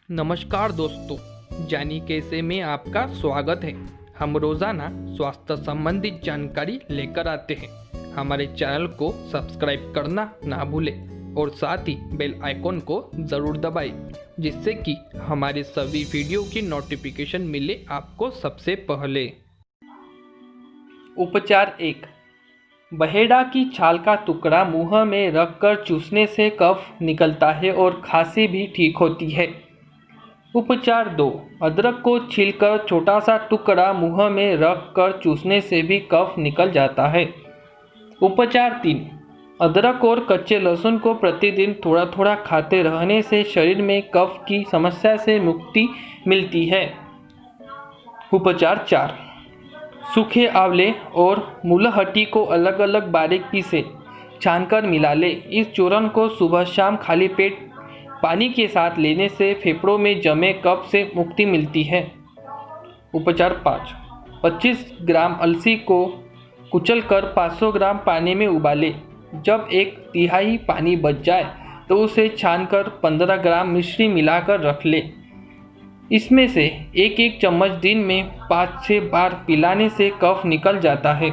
नमस्कार दोस्तों, जानी कैसे में आपका स्वागत है। हम रोज़ाना स्वास्थ्य संबंधित जानकारी लेकर आते हैं। हमारे चैनल को सब्सक्राइब करना ना भूलें और साथ ही बेल आइकॉन को ज़रूर दबाएं, जिससे कि हमारे सभी वीडियो की नोटिफिकेशन मिले आपको सबसे पहले। उपचार 1। बहेड़ा की छाल का टुकड़ा मुंह में रखकर चूसने से कफ निकलता है और खांसी भी ठीक होती है। उपचार 2। अदरक को छीलकर छोटा सा टुकड़ा मुंह में रखकर चूसने से भी कफ निकल जाता है। उपचार 3। अदरक और कच्चे लहसुन को प्रतिदिन थोड़ा थोड़ा खाते रहने से शरीर में कफ की समस्या से मुक्ति मिलती है। उपचार 4। सूखे आंवले और मूलहट्टी को अलग अलग बारीक पीसे छानकर मिला ले। इस चूर्ण को सुबह शाम खाली पेट पानी के साथ लेने से फेफड़ों में जमे कफ से मुक्ति मिलती है। उपचार 5। 25 ग्राम अलसी को कुचलकर 500 ग्राम पानी में उबाले। जब 1/3 पानी बच जाए तो उसे छानकर 15 ग्राम मिश्री मिलाकर रख ले। इसमें से एक चम्मच दिन में 5 से 6 बार पिलाने से कफ निकल जाता है।